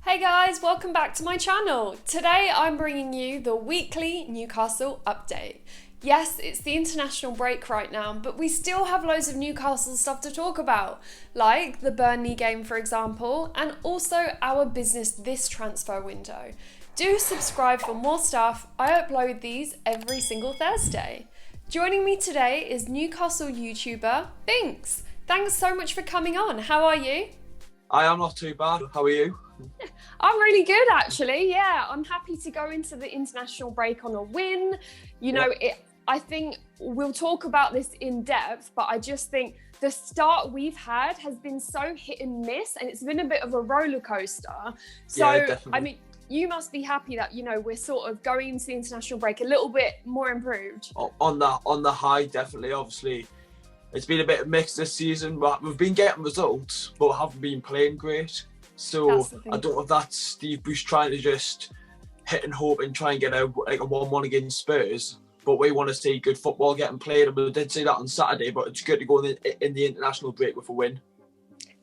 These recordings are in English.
Hey guys, welcome back to my channel. Today I'm bringing you the weekly Newcastle update. Yes, it's the international break right now, but we still have loads of Newcastle stuff to talk about, like the Burnley game for example, and also our business this transfer window. Do subscribe for more stuff. I upload these every single Thursday. Joining me today is Newcastle YouTuber Binks. Thanks so much for coming on. How are you? I am not too bad. How are you? I'm really good actually. Yeah, I'm happy to go into the international break on a win. I think we'll talk about this in depth, but I just think the start we've had has been so hit and miss, and it's been a bit of a roller coaster. So, Yeah, definitely. I mean, you must be happy that, we're sort of going into the international break a little bit more improved. On the high, definitely. Obviously, it's been a bit mixed this season. But we've been getting results, but haven't been playing great. So I don't know if that's Steve Bruce trying to just hit and hope and try and get a 1-1 against Spurs. But we want to see good football getting played, and we did see that on Saturday. But it's good to go in the international break with a win.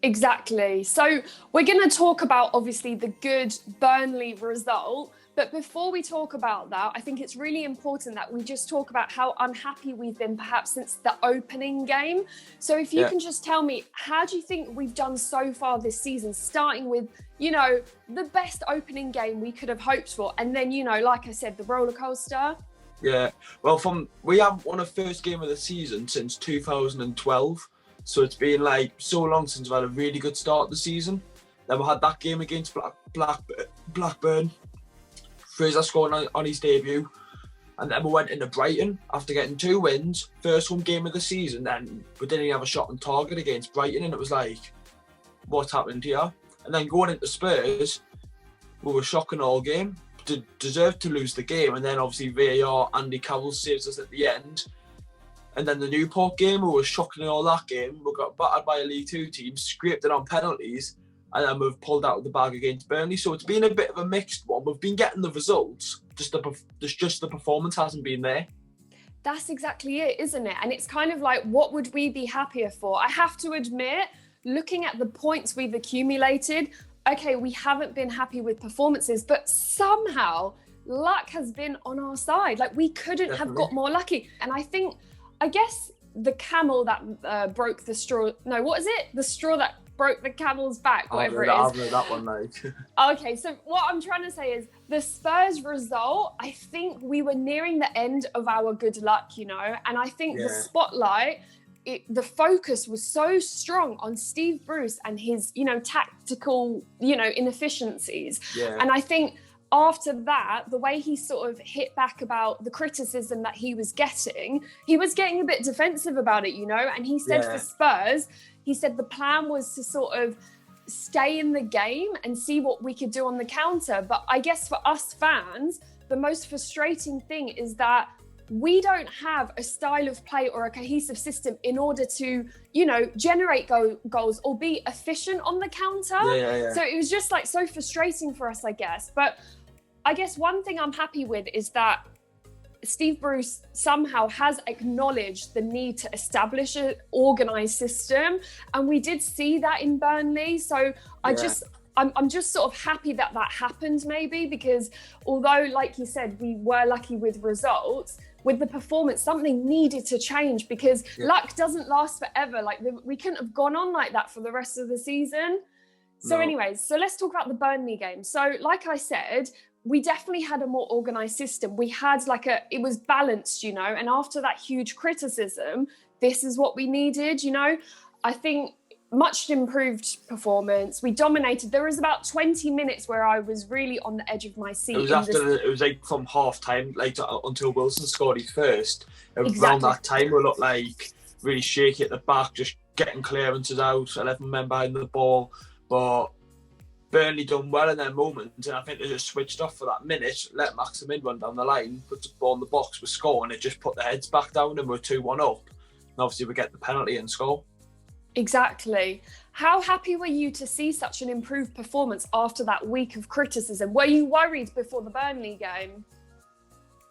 Exactly. So we're going to talk about obviously the good Burnley result. But before we talk about that, I think it's really important that we just talk about how unhappy we've been perhaps since the opening game. So if you can just tell me, how do you think we've done so far this season, starting with, the best opening game we could have hoped for? And then, like I said, the roller coaster. Yeah. Well, we haven't won a first game of the season since 2012. So it's been so long since we've had a really good start of the season. Then we had that game against Blackburn. Fraser scoring on his debut, and then we went into Brighton after getting 2 wins, first home game of the season. Then we didn't even have a shot on target against Brighton, and it was like, what's happened here? And then going into Spurs, we were shocking all game, deserved to lose the game, and then obviously VAR, Andy Carroll saves us at the end. And then the Newport game, we were shocking in all that game. We got battered by a League 2 team, scraped it on penalties, and then we've pulled out of the bag against Burnley. So it's been a bit of a mixed one. We've been getting the results, just the performance hasn't been there. That's exactly it, isn't it? And it's kind of like, what would we be happier for? I have to admit, looking at the points we've accumulated, okay, we haven't been happy with performances, but somehow luck has been on our side. We couldn't have got more lucky. And I guess the camel that broke the straw, no, what is it? The straw that broke the camel's back, whatever it is. I've read that one, mate. Okay, so what I'm trying to say is the Spurs result, I think we were nearing the end of our good luck, and I think the spotlight, the focus was so strong on Steve Bruce and his, tactical, inefficiencies. Yeah. And I think after that, the way he sort of hit back about the criticism that he was getting a bit defensive about it, and he said for Spurs, he said the plan was to sort of stay in the game and see what we could do on the counter. But I guess for us fans, the most frustrating thing is that we don't have a style of play or a cohesive system in order to, generate goals or be efficient on the counter. Yeah. So it was just so frustrating for us, I guess. But I guess one thing I'm happy with is that Steve Bruce somehow has acknowledged the need to establish an organised system. And we did see that in Burnley. So I'm just sort of happy that happened maybe, because although, like you said, we were lucky with results, with the performance, something needed to change, because luck doesn't last forever. We couldn't have gone on like that for the rest of the season. So anyways, so let's talk about the Burnley game. So like I said, we definitely had a more organised system. We had it was balanced, and after that huge criticism, this is what we needed, I think much improved performance. We dominated. There was about 20 minutes where I was really on the edge of my seat. It was from half time, until Wilson scored his first. Around that time, we looked really shaky at the back, just getting clearances out, 11 men behind the ball. But Burnley done well in their moment, and I think they just switched off for that minute, let MAXIMIN run down the line, put the ball in the box, we score, and it just put their heads back down, and we're 2-1 up. And obviously we get the penalty and score. Exactly. How happy were you to see such an improved performance after that week of criticism? Were you worried before the Burnley game?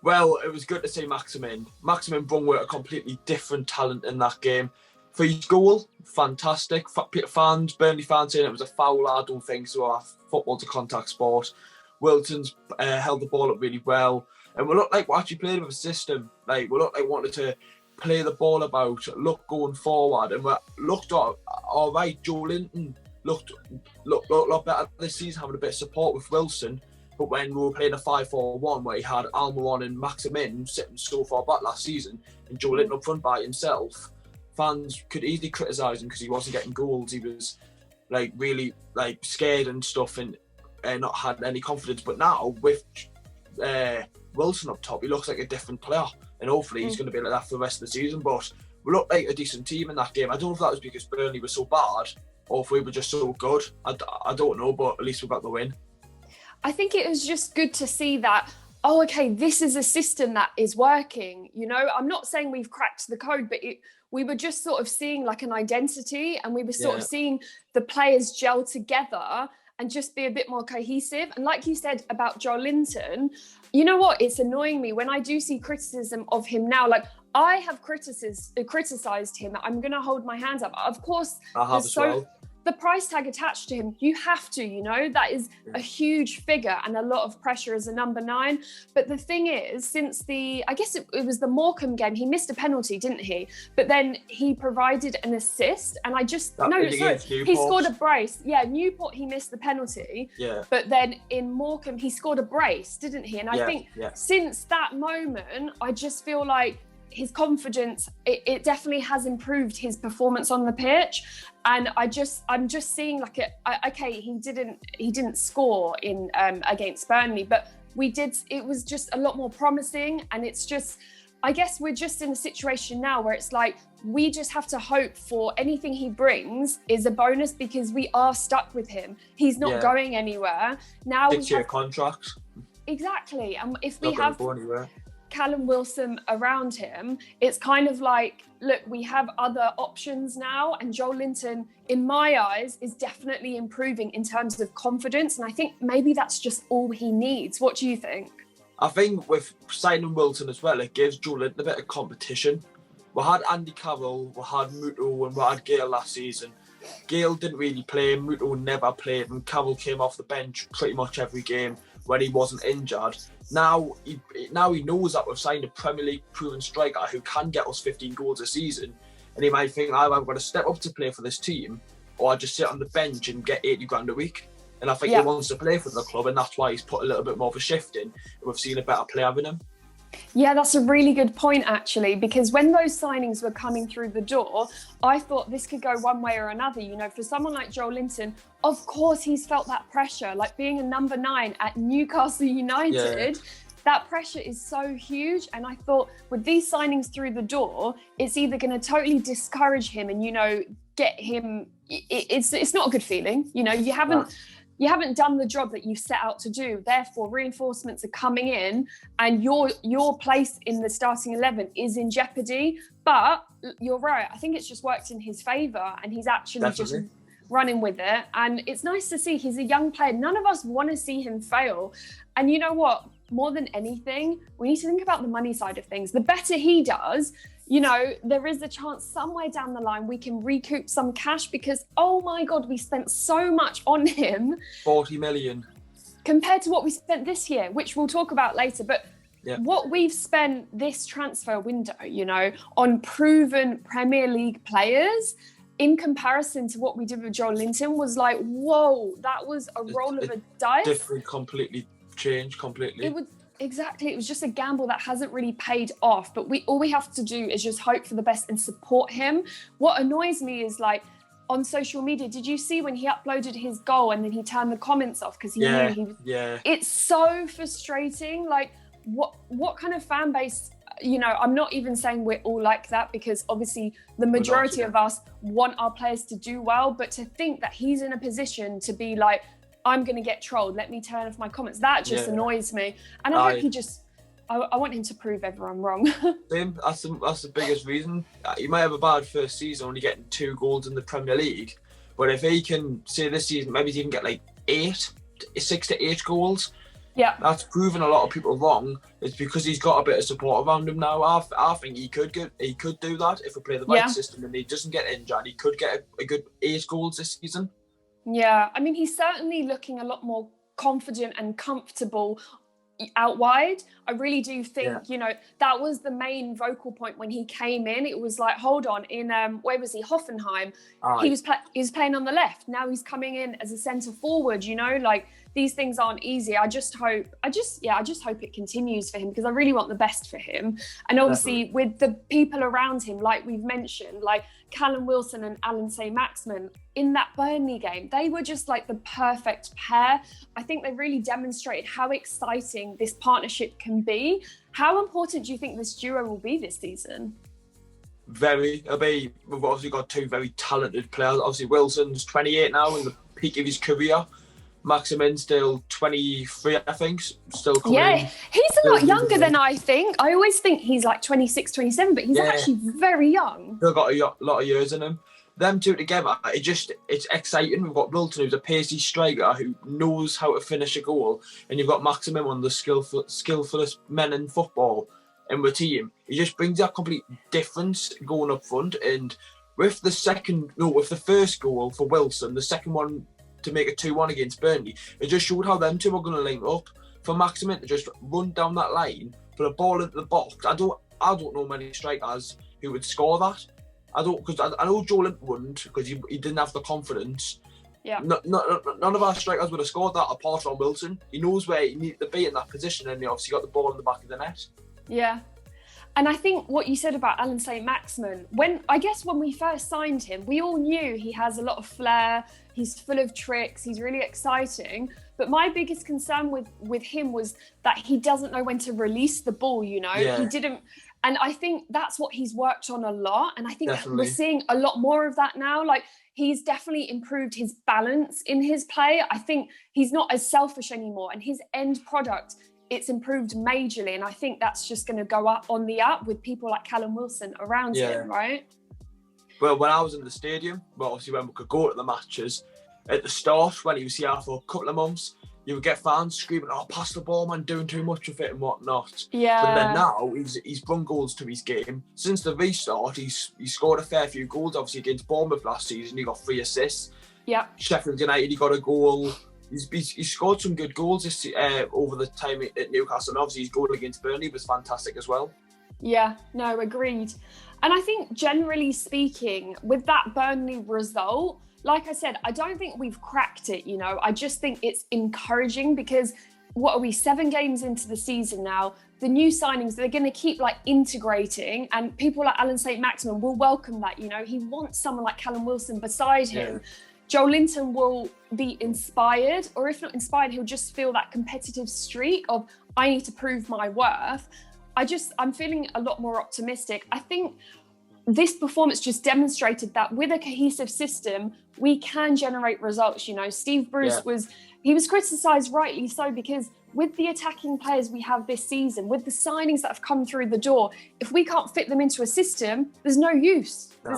Well, it was good to see MAXIMIN. MAXIMIN brought a completely different talent in that game. For his goal, fantastic. Burnley fans saying it was a foul, I don't think so. I football's a contact sport. Wilton's held the ball up really well. And we look like we actually played with a system. Like, we look like we wanted to play the ball about, look going forward. And we looked all right. Joe Linton looked a lot better this season, having a bit of support with Wilson. But when we were playing a 5-4-1 where he had ALLAN and MAXIMIN sitting so far back last season and Joe Linton up front by himself, fans could easily criticise him because he wasn't getting goals. He was like really like scared and stuff and not had any confidence. But now with Wilson up top, he looks like a different player, and hopefully he's going to be like that for the rest of the season. But we looked like a decent team in that game. I don't know if that was because Burnley was so bad or if we were just so good. I don't know, but at least we got the win. I think it was just good to see that, oh, okay, this is a system that is working. You know, I'm not saying we've cracked the code, but we were just sort of seeing like an identity, and we were sort of seeing the players gel together and just be a bit more cohesive. And like you said about Joe Linton, you know what? It's annoying me when I do see criticism of him now. Like, I have criticised him. I'm going to hold my hands up. Of course, I have as well. The price tag attached to him, you have to, you know, that is a huge figure and a lot of pressure as a number 9. But the thing is, since I guess it was the Morecambe game, he missed a penalty, didn't he? But then he provided an assist, and he scored a brace. Yeah, Newport, he missed the penalty. Yeah. But then in Morecambe, he scored a brace, didn't he? And I think since that moment, I just feel like his confidence, it definitely has improved his performance on the pitch. And I'm just seeing like okay, he didn't score in against Burnley, but it was just a lot more promising. And it's just, I guess we're just in a situation now where it's like, we just have to hope for anything he brings is a bonus, because we are stuck with him. He's not going anywhere. Now 6-year contracts. Exactly. And if we not have going anywhere. Callum Wilson around him, it's kind of like, look, we have other options now, and Joe Linton, in my eyes, is definitely improving in terms of confidence, and I think maybe that's just all he needs. What do you think? I think with signing Wilson as well, it gives Joe Linton a bit of competition. We had Andy Carroll, we had Muto, and we had Gale last season. Gale didn't really play, Muto never played, and Carroll came off the bench pretty much every game when he wasn't injured. Now he knows that we've signed a Premier League proven striker who can get us 15 goals a season, and he might think, I'm going to step up to play for this team, or I just sit on the bench and get 80 grand a week. And I think he wants to play for the club, and that's why he's put a little bit more of a shift in, and we've seen a better player in him. Yeah, that's a really good point, actually, because when those signings were coming through the door, I thought this could go one way or another. You know, for someone like Joe Linton, of course he's felt that pressure, like being a number 9 at Newcastle United. That pressure is so huge. And I thought with these signings through the door, it's either going to totally discourage him and, you know, get him. It's not a good feeling. You know, you haven't done the job that you set out to do. Therefore, reinforcements are coming in, and your place in the starting 11 is in jeopardy. But you're right. I think it's just worked in his favour, and he's actually just running with it. And it's nice to see he's a young player. None of us want to see him fail. And you know what? More than anything, we need to think about the money side of things. The better he does, you know, there is a chance somewhere down the line we can recoup some cash, because, oh my God, we spent so much on him. 40 million. Compared to what we spent this year, which we'll talk about later. But what we've spent this transfer window, you know, on proven Premier League players, in comparison to what we did with Joe Linton, was like, whoa, that was a roll of a dice. Different, completely changed, completely. Exactly. It was just a gamble that hasn't really paid off. But all we have to do is just hope for the best and support him. What annoys me is, like, on social media, did you see when he uploaded his goal and then he turned the comments off because he knew he was... Yeah. It's so frustrating. Like, what kind of fan base... You know, I'm not even saying we're all like that, because obviously the majority of us want our players to do well. But to think that he's in a position to be like, I'm going to get trolled, let me turn off my comments, that just annoys me. And I hope I want him to prove everyone wrong. Same, that's the biggest reason. He might have a bad first season, only getting 2 goals in the Premier League. But if he can, say this season, maybe he can get like 6 to 8 goals. Yeah, that's proven a lot of people wrong. It's because he's got a bit of support around him now. I think he could do that if we play the right system and he doesn't get injured. He could get a good 8 goals this season. Yeah, I mean, he's certainly looking a lot more confident and comfortable out wide. I really do think, that was the main vocal point when he came in. It was like, hold on, in where was he? Hoffenheim. He was playing on the left. Now he's coming in as a centre forward. Like these things aren't easy. I just hope it continues for him, because I really want the best for him. And obviously with the people around him, like we've mentioned, like Callum Wilson and ALLAN Maximin in that Burnley game, they were just like the perfect pair. I think they really demonstrated how exciting this partnership can be. How important do you think this duo will be this season? We've obviously got two very talented players. Obviously Wilson's 28 now, in the peak of his career. Maximin's still 23, I think, still coming in. Yeah, he's a lot younger than I think. I always think he's like 26, 27, but he's actually very young. Still got a lot of years in him. Them two together, it's exciting. We've got Wilton, who's a pacey striker who knows how to finish a goal, and you've got Maximin, one of the skillfulest men in football in the team. He just brings that complete difference going up front. And with the first goal for Wilson, the second one to make it 2-1 against Burnley, it just showed how them two are going to link up. For Maximin to just run down that line, put a ball into the box. I don't know many strikers who would score that. I know Joe Linton wouldn't, because he didn't have the confidence. Yeah. None of our strikers would have scored that apart from Wilson. He knows where he needs to be in that position, and he obviously got the ball in the back of the net. Yeah. And I think what you said about ALLAN Maximin, when we first signed him, we all knew he has a lot of flair, he's full of tricks, he's really exciting. But my biggest concern with him was that he doesn't know when to release the ball, Yeah. He didn't. And I think that's what he's worked on a lot. And I think Definitely. we're seeing a lot more of that now. Like, he's definitely improved his balance in his play. I think he's not as selfish anymore. And his end product, it's improved majorly. And I think that's just going to go up on the up with people like Callum Wilson around him, right? Well, when I was in the stadium, obviously when we could go to the matches, at the start, when he was here for a couple of months, you would get fans screaming, "Oh, pass the ball, man, doing too much of it and whatnot." Yeah. But then now he's brought goals to his game. Since the restart, he's scored a fair few goals. Obviously against Bournemouth last season, he got 3 assists. Yeah. Sheffield United, he got a goal. He's scored some good goals this over the time at Newcastle, and obviously his goal against Burnley was fantastic as well. Yeah, no, agreed. And I think generally speaking, with that Burnley result, like I said, I don't think we've cracked it, I just think it's encouraging, because what are we, 7 games into the season now? The new signings, they're going to keep integrating, and people like ALLAN Maximin will welcome that, He wants someone like Callum Wilson beside him. Joe Linton will be inspired, or if not inspired, he'll just feel that competitive streak of, I need to prove my worth. I'm feeling a lot more optimistic. I think this performance just demonstrated that with a cohesive system, we can generate results. Steve Bruce was criticised, rightly so, because with the attacking players we have this season, with the signings that have come through the door, if we can't fit them into a system, there's no use. No.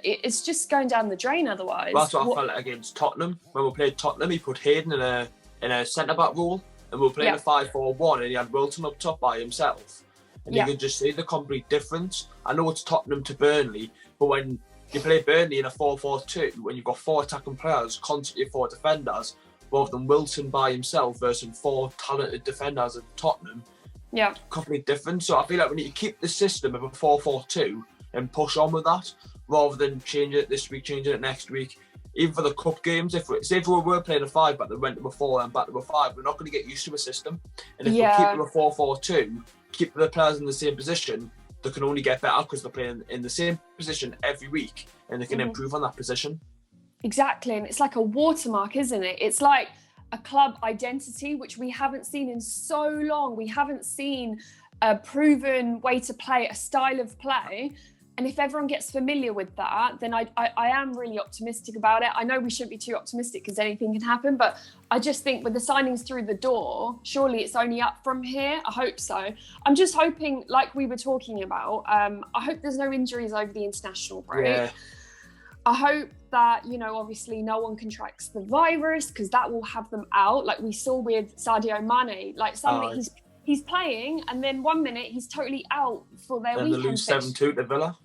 It's just going down the drain otherwise. Well, that's what I felt like against Tottenham. When we played Tottenham, he put Hayden in a centre-back role, and we were playing a 5-4-1, and he had Wilton up top by himself. And you could just see the complete difference. I know it's Tottenham to Burnley, but when you play Burnley in a 4-4-2, when you've got 4 attacking players, constantly 4 defenders, rather than Wilton by himself versus 4 talented defenders at Tottenham, completely different. So I feel like we need to keep the system of a 4-4-2 and push on with that, rather than change it this week, changing it next week. Even for the cup games, if we were playing a 5 back, then went to a 4 and back to a 5, we're not going to get used to a system. And if we keep it a 4-4-2, keep the players in the same position, they can only get better because they're playing in the same position every week, and they can improve on that position. Exactly, and it's like a watermark, isn't it? It's like a club identity, which we haven't seen in so long. We haven't seen a proven way to play, a style of play. And if everyone gets familiar with that, then I am really optimistic about it. I know we shouldn't be too optimistic because anything can happen, but I just think with the signings through the door, surely it's only up from here. I hope so. I'm just hoping, like we were talking about, I hope there's no injuries over the international break. Yeah. I hope that, obviously no one contracts the virus, because that will have them out. Like we saw with Sadio Mane, suddenly he's playing, and then 1 minute he's totally out for their weekend. And they lose 7-2 to Villa.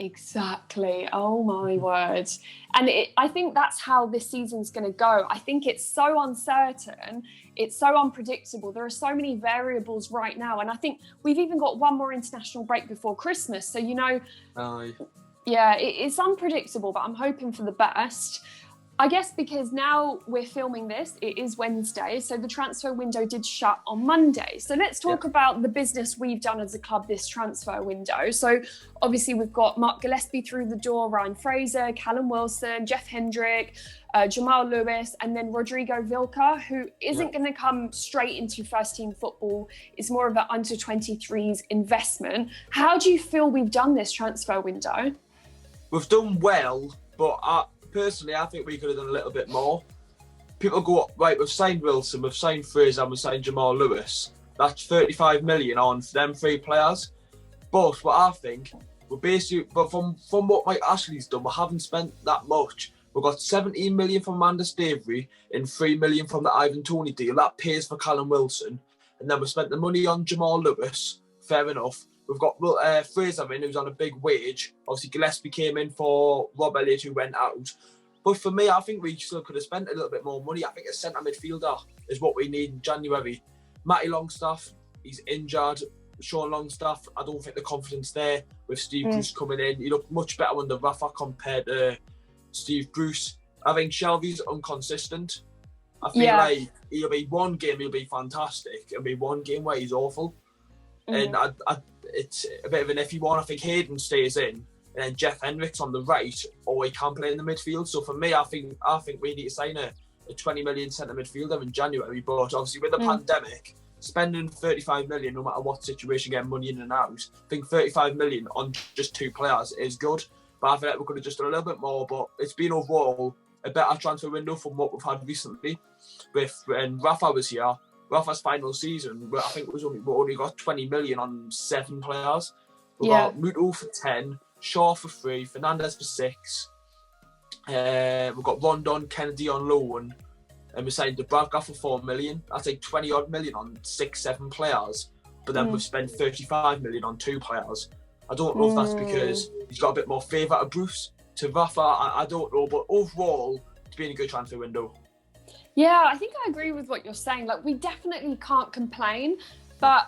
Exactly. Oh my word. And I think that's how this season's going to go. I think it's so uncertain. It's so unpredictable. There are so many variables right now. And I think we've even got one more international break before Christmas. So, yeah, it's unpredictable, but I'm hoping for the best. I guess because now we're filming this, it is Wednesday, so the transfer window did shut on Monday. So let's talk about the business we've done as a club this transfer window. So obviously we've got Mark Gillespie through the door, Ryan Fraser, Callum Wilson, Jeff Hendrick, Jamal Lewis, and then Rodrigo Vilca, who isn't going to come straight into first team football. It's more of an under 23s investment. How do you feel we've done this transfer window? We've done well, but personally, I think we could have done a little bit more. People go, right, we've signed Wilson, we've signed Fraser, and we've signed Jamal Lewis. That's 35 million on them 3 players. But what I think, we're basically, but from what Mike Ashley's done, we haven't spent that much. We've got 17 million from Amanda Stavery and 3 million from the Ivan Toney deal. That pays for Callum Wilson. And then we spent the money on Jamal Lewis. Fair enough. We've got Fraser in, who's on a big wage. Obviously, Gillespie came in for Rob Elliott, who went out. But for me, I think we still could have spent a little bit more money. I think a centre midfielder is what we need in January. Matty Longstaff, he's injured. Sean Longstaff, I don't think the confidence there with Steve Bruce coming in. He looked much better under Rafa compared to Steve Bruce. I think Shelby's inconsistent. I feel like he'll be one game, he'll be fantastic. It'll be one game where he's awful. And it's a bit of an iffy one. I think Hayden stays in, and then Jeff Hendricks on the right, or he can play in the midfield. So for me, I think we need to sign a 20 million centre midfielder in January. But obviously with the pandemic, spending 35 million, no matter what situation, getting money in and out, I think 35 million on just 2 players is good. But I feel like we could have just done a little bit more. But it's been overall a better transfer window from what we've had recently. When Rafa was here, Rafa's final season, I think we only got 20 million on 7 players. We got Muto for 10, Shaw for 3, Fernandez for 6. We've got Rondon, Kennedy on loan, and we signed Dubravka for 4 million. That's like 20 odd million on 6-7 players. But then we've spent 35 million on 2 players. I don't know if that's because he's got a bit more favour to Bruce, to Rafa. I don't know, but overall, it's been a good transfer window. Yeah, I think I agree with what you're saying. Like, we definitely can't complain, but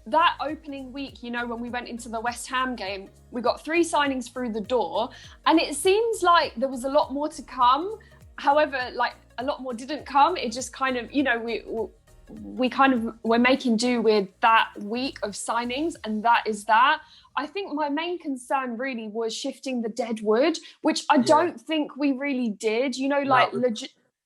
that opening week, when we went into the West Ham game, we got 3 signings through the door, and it seems like there was a lot more to come. However, like, a lot more didn't come. It just kind of, we're making do with that week of signings, and that is that. I think my main concern really was shifting the deadwood, which I don't think we really did.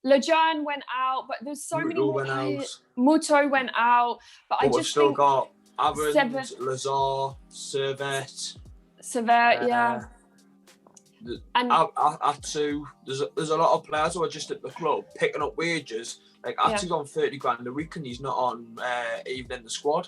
Lejeune went out, but there's so many more players. Muto went out, but I just still think got Aarons, Lazar, Servet, and Atsu. There's a lot of players who are just at the club picking up wages. Like Atsu's on 30 grand a week, and he's not on even in the squad.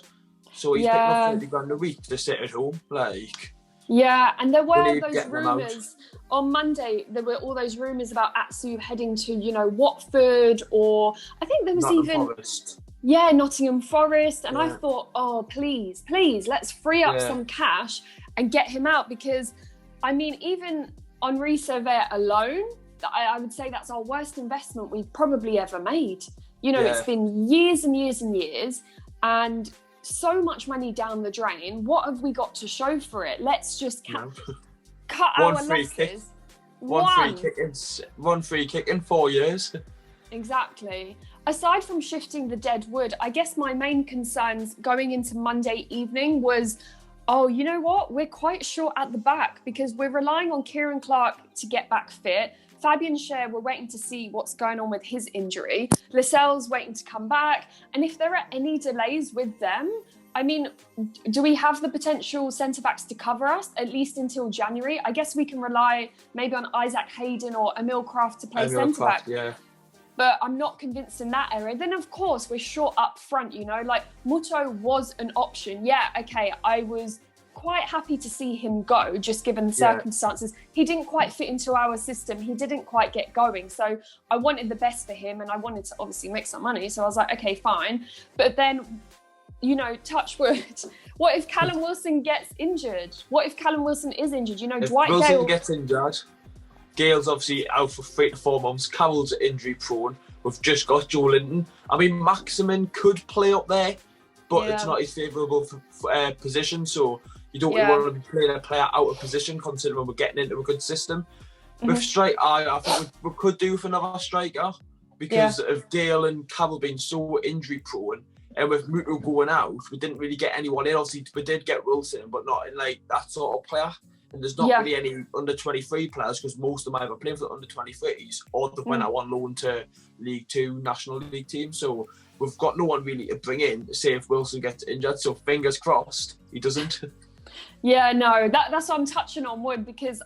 So he's picking up 30 grand a week to sit at home, like. Yeah, and there were those rumours on Monday. There were all those rumours about Atsu heading to, Watford, or I think there was Nottingham Forest. And I thought, oh, please, let's free up some cash and get him out, because, I mean, even Henri Servet alone, I would say that's our worst investment we've probably ever made. It's been years and years and years, and so much money down the drain. What have we got to show for it? Let's just cut our losses. One free kick in 4 years. Exactly. Aside from shifting the dead wood, I guess my main concerns going into Monday evening was, you know what? We're quite short at the back, because we're relying on Kieran Clark to get back fit. Fabian Schär, we're waiting to see what's going on with his injury. Lascelles waiting to come back. And if there are any delays with them, I mean, do we have the potential centre-backs to cover us, at least until January? I guess we can rely maybe on Isaac Hayden or Emil Kraft to play centre-back. Yeah. But I'm not convinced in that area. Then, of course, we're short up front, like Muto was an option. Yeah, okay, I was quite happy to see him go, just given the circumstances. He didn't quite fit into our system. He didn't quite get going. So I wanted the best for him, and I wanted to obviously make some money. So I was like, okay, fine. But then you know, touch wood, what if Callum Wilson gets injured? What if Callum Wilson is injured? You know, if Dwight Wilson Gale gets injured, Gale's obviously out for 3 to 4 months. Carroll's injury prone. We've just got Joe Linton. I mean, Maximin could play up there, but it's not his favourable position. So you don't really want to be playing a player out of position, considering we're getting into a good system. With strike, I think we could do with another striker because of Gale and Carroll being so injury prone. And with Muto going out, we didn't really get anyone in. Obviously, we did get Wilson, but not in like that sort of player. And there's not really any under 23 players because most of them either playing for the under 23s or they went out on loan to League Two, National League team. So we've got no one really to bring in to say if Wilson gets injured. So fingers crossed he doesn't. Yeah, no, that's what I'm touching on, wood, because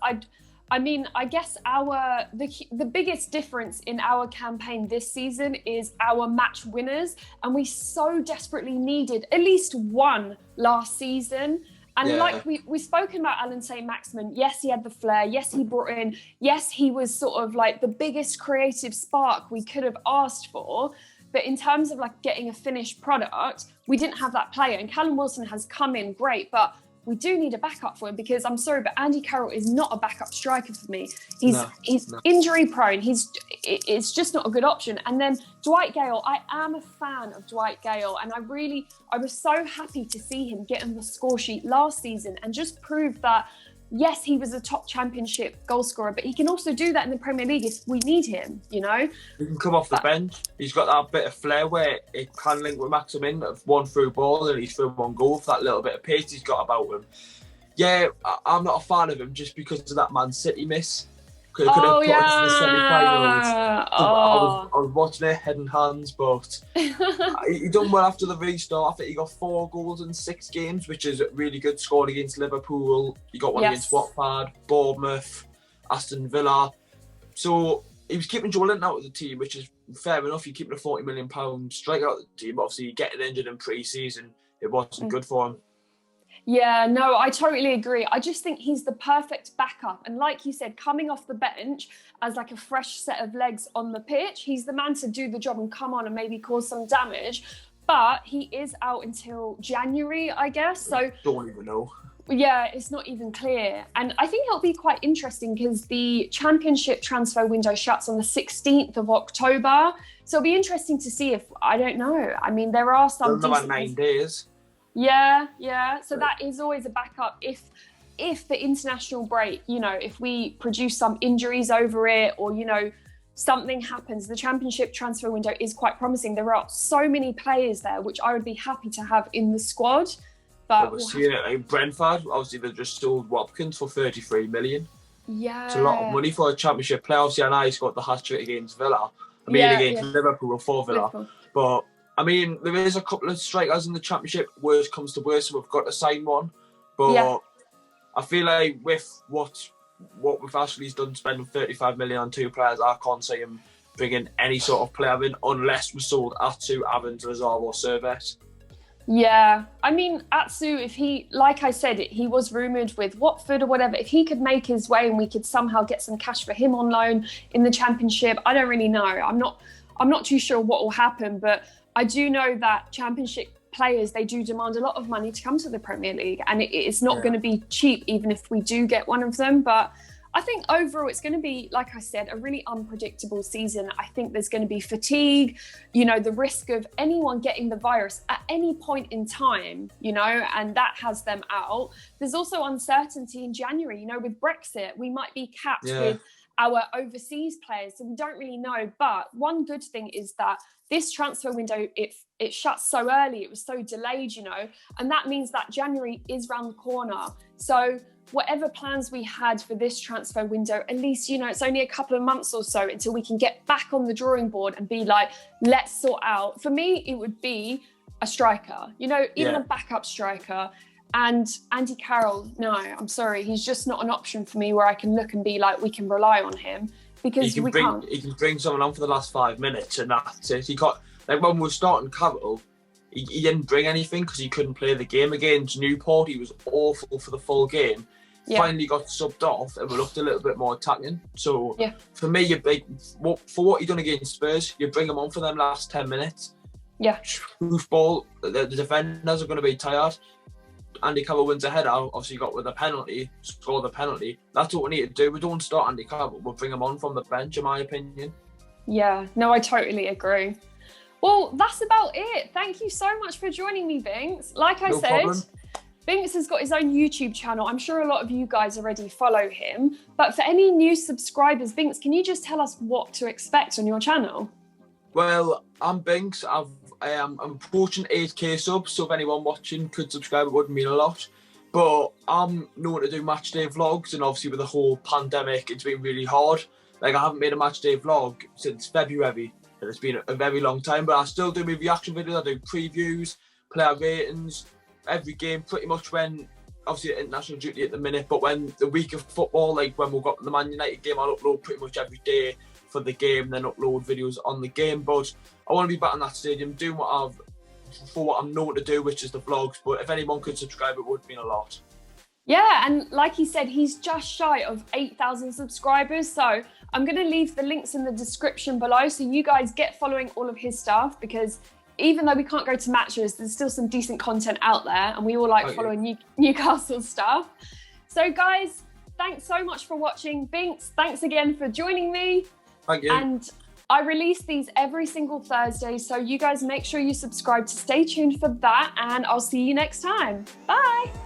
I mean, I guess the biggest difference in our campaign this season is our match winners, and we so desperately needed at least one last season. And like we've spoken about Allan Saint-Maximin, yes, he had the flair, yes, he brought in, yes, he was sort of like the biggest creative spark we could have asked for. But in terms of like getting a finished product, we didn't have that player. And Callum Wilson has come in great, but we do need a backup for him because I'm sorry, but Andy Carroll is not a backup striker for me. He's injury prone. It's just not a good option. And then Dwight Gale, I am a fan of Dwight Gale, and I was so happy to see him get on the score sheet last season and just prove that yes, he was a top championship goal scorer, but he can also do that in the Premier League if we need him, you know? He can come off the bench. He's got that bit of flair where it can link with Maximin of one through ball and he's through one goal with that little bit of pace he's got about him. Yeah, I'm not a fan of him just because of that Man City miss. Could have put us in the semi-finals. I was watching it, head and hands, but he done well after the restart. I think he got 4 goals in 6 games, which is really good. Scored against Liverpool. He got one against Watford, Bournemouth, Aston Villa. So he was keeping Joe Linton out of the team, which is fair enough. You're keeping a £40 million striker out of the team. Obviously, getting injured in pre-season, it wasn't good for him. Yeah, no, I totally agree. I just think he's the perfect backup. And like you said, coming off the bench as like a fresh set of legs on the pitch, he's the man to do the job and come on and maybe cause some damage. But he is out until January, I guess. So don't even know. Yeah, it's not even clear. And I think it'll be quite interesting because the championship transfer window shuts on the 16th of October. So it'll be interesting to see if, I don't know. I mean, there are some... About 9 days. Yeah. So that is always a backup if the international break, you know, if we produce some injuries over it or, you know, something happens, the championship transfer window is quite promising. There are so many players there, which I would be happy to have in the squad. But we're seeing it in Brentford. Obviously, they just sold Watkins for 33 million. Yeah. It's a lot of money for a championship player. Obviously, I know he got the hat-trick against Villa. Against Liverpool for Villa. Liverpool. But... I mean, there is a couple of strikers in the championship. Worst comes to worst, so we've got to sign one. But I feel like with what with Ashley's done, spending 35 million on 2 players, I can't see him bringing any sort of player in unless we sold Atsu, Evans, Lazar or Servette. Yeah, I mean, Atsu, if he, like I said, he was rumoured with Watford or whatever, if he could make his way and we could somehow get some cash for him on loan in the championship, I don't really know. I'm not too sure what will happen, but I do know that championship players, they do demand a lot of money to come to the Premier League, and it's not going to be cheap even if we do get one of them. But I think overall it's going to be, like I said, a really unpredictable season. I think there's going to be fatigue, you know, the risk of anyone getting the virus at any point in time, you know, and that has them out. There's also uncertainty in January, you know, with Brexit, we might be capped with our overseas players, so we don't really know. But one good thing is that this transfer window, it shuts so early, it was so delayed, you know, and that means that January is round the corner. So whatever plans we had for this transfer window, at least, you know, it's only a couple of months or so until we can get back on the drawing board and be like, let's sort out. For me, it would be a striker, you know, even a backup striker. And Andy Carroll, no, I'm sorry, he's just not an option for me where I can look and be like, we can rely on him, because we can't. He can bring someone on for the last 5 minutes and that's it. He got, like when we were starting Kaale, he didn't bring anything because he couldn't play the game against Newport. He was awful for the full game. Finally got subbed off and we looked a little bit more attacking. So for me, for what he done against Spurs, you bring him on for them last 10 minutes. Yeah. Truth ball, the defenders are going to be tired. Andy Carroll wins a header, obviously got with a penalty, score the penalty. That's what we need to do. We don't start Andy Carroll, we'll bring him on from the bench, in my opinion. Yeah, no, I totally agree. Well, that's about it. Thank you so much for joining me, Binks. Like I said, problem. Binks has got his own YouTube channel. I'm sure a lot of you guys already follow him. But for any new subscribers, Binks, can you just tell us what to expect on your channel? Well, I'm Binks. I'm approaching 8k subs, so if anyone watching could subscribe, it would mean a lot. But I'm known to do match day vlogs, and obviously with the whole pandemic, it's been really hard. Like, I haven't made a match day vlog since February, and it's been a very long time, but I still do my reaction videos. I do previews, player ratings, every game pretty much when, obviously international duty at the minute, but when the week of football, like when we've got the Man United game, I'll upload pretty much every day for the game, then upload videos on the game. But I want to be back in that stadium, doing what I'm known to do, which is the vlogs. But if anyone could subscribe, it would mean a lot. Yeah, and like he said, he's just shy of 8,000 subscribers. So I'm going to leave the links in the description below, so you guys get following all of his stuff, because even though we can't go to matches, there's still some decent content out there, and we all like following Newcastle stuff. So guys, thanks so much for watching. Binks, thanks again for joining me. Thank you. And I release these every single Thursday, so you guys make sure you subscribe to stay tuned for that, and I'll see you next time. Bye.